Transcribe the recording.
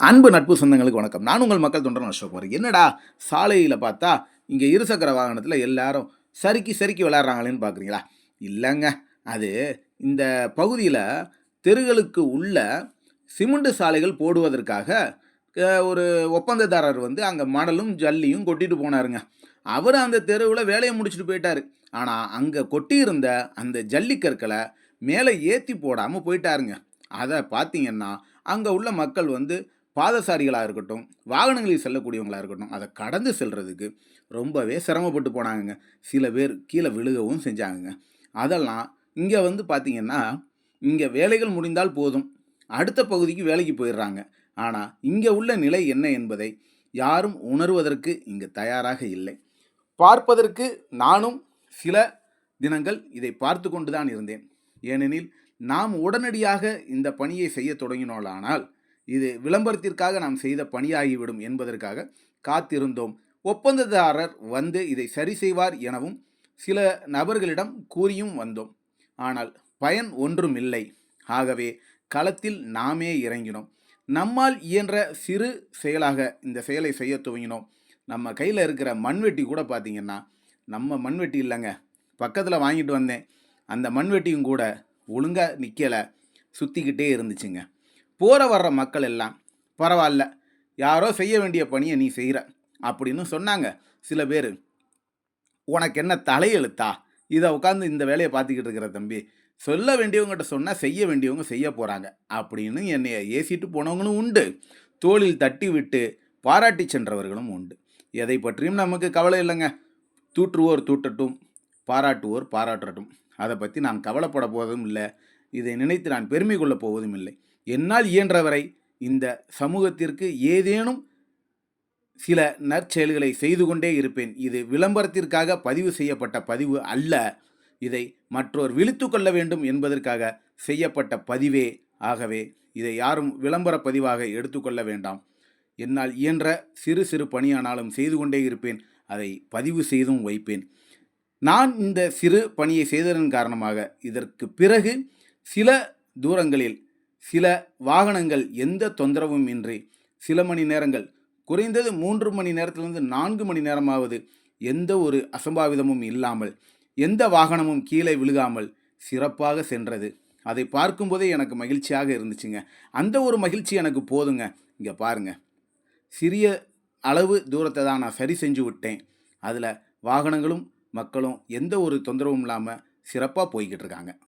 அன்பு நட்பு சொந்தங்களுக்கு வணக்கம். நான் உங்கள் மக்கள் தொண்டன் அசோக்குமார். என்னடா சாலையில பார்த்தா, இங்க இருசக்கர வாகனத்தில எல்லாரும் சறுக்கி சறுக்கி விளையாடுறாங்களேன்னு பார்க்குறீங்களா? இல்லங்க. அது இந்த பகுதியில தெருகளுக்கு உள்ள சிமெண்ட் சாலைகள் போடுவதற்காக ஒரு ஒப்பந்ததாரர் வந்து அங்க மணலும், ஜல்லியும் கொட்டிட்டு போனாருங்க. அவரு அந்த தெருவுல வேலைய முடிச்சுட்டு போயிட்டாரு. ஆனா, அங்க கொட்டியிருந்த அந்த ஜல்லி கற்கள மேல ஏத்தி போடாம போயிட்டாருங்க. அத பார்த்தீங்கன்னா, அங்க உள்ள மக்கள் வந்து பாதசாரிகளா இருக்கட்டும், வாகனங்களில் செல்லக்கூடியவங்களா இருக்கட்டும், அத கடந்து செல்றதுக்கு ரொம்பவே சிரமப்பட்டு போனாங்கங்க. சில பேர் கீழ விழுகவும் செஞ்சாங்கங்க. அதெல்லாம் இங்க வந்து பார்த்தீங்கன்னா, இங்க வேலைகள் முடிந்தால் போதும். அடுத்த பகுதிக்கு வேலைக்கு போயிர்றாங்க. ஆனா, இங்க உள்ள நிலை என்ன என்பதை யாரும் உணர்வதற்கு இங்கு தயாராக இல்லை. பார்ப்பதற்கு நானும் சில தினங்கள் இதை பார்த்து கொண்டு தான் இருந்தேன். ஏனெனில், நாம் உடனடியாக இந்த பணியை செய்யத் தொடங்கினோமானால், இது விளம்பரத்திற்காக நாம் செய்த பணியாகிவிடும் என்பதற்காக காத்திருந்தோம். ஒப்பந்ததாரர் வந்து இதை சரி செய்வார் எனவும் சில நபர்களிடம் கூறியும் வந்தோம். ஆனால் பயன் ஒன்றும் இல்லை. ஆகவே களத்தில் நாமே இறங்கினோம். நம்மால் இயன்ற சிறு செயலாக இந்த செயலை செய்யத் துவங்கினோம். நம்ம கையில் இருக்கிற மண்வெட்டி கூட பார்த்தீங்கன்னா, நம்ம மண்வெட்டி இல்லைங்க. பக்கத்தில் வாங்கிட்டு வந்தேன். அந்த மண்வெட்டியும் கூட ஒழுங்கா நிற்கல. சுற்றிக்கிட்டே இருந்துச்சுங்க. போகிற வர்ற மக்கள் எல்லாம் பரவாயில்ல, யாரோ செய்ய வேண்டிய பணியை நீ செய்கிற அப்படின்னு சொன்னாங்க. சில பேர், உனக்கு என்ன தலையெழுத்தா, இதை உட்காந்து இந்த வேலையை பார்த்துக்கிட்டு இருக்கிற தம்பி, சொல்ல வேண்டியவங்ககிட்ட சொன்னால் செய்ய வேண்டியவங்க செய்ய போகிறாங்க அப்படின்னு என்னை ஏசிட்டு போனவங்களும் உண்டு. தோளில் தட்டி விட்டு பாராட்டி சென்றவர்களும் உண்டு. எதை பற்றியும் நமக்கு கவலை இல்லைங்க. தூற்றுவோர் தூற்றட்டும், பாராட்டுவோர் பாராட்டட்டும். அதை பற்றி நான் கவலைப்பட போவதும் இல்லை. இதை நினைத்து நான் பெருமை கொள்ளப் போவதும் இல்லை. என்னால் இயன்றவரை இந்த சமூகத்திற்கு ஏதேனும் சில நற்செயல்களை செய்து கொண்டே இருப்பேன். இது விளம்பரத்திற்காக பதிவு செய்யப்பட்ட பதிவு அல்ல. இதை மற்றோர் விழித்து கொள்ள வேண்டும் என்பதற்காக செய்யப்பட்ட பதிவே. ஆகவே இதை யாரும் விளம்பர பதிவாக எடுத்துக்கொள்ள வேண்டாம். என்னால் இயன்ற சிறு சிறு பணியானாலும் செய்து கொண்டே இருப்பேன். அதை பதிவு செய்தும் வைப்பேன். நான் இந்த சிறு பணியை செய்ததன் காரணமாக இதற்கு பிறகு சில தூரங்களில் சில வாகனங்கள் எந்த தொந்தரவும் இன்றி சில மணி நேரங்கள், குறைந்தது 3 மணி நேரத்திலிருந்து 4 மணி நேரமாவது எந்த ஒரு அசம்பாவிதமும் இல்லாமல், எந்த வாகனமும் கீழே விழுகாமல் சிறப்பாக சென்றது. அதை பார்க்கும்போதே எனக்கு மகிழ்ச்சியாக இருந்துச்சுங்க. அந்த ஒரு மகிழ்ச்சி எனக்கு போதுங்க. இங்கே பாருங்கள், சிறிய அளவு தூரத்தை தான் நான் சரி செஞ்சு விட்டேன். அதில் வாகனங்களும் மக்களும் எந்த ஒரு தொந்தரவும் இல்லாமல் சிறப்பாக போய்கிட்டு இருக்காங்க.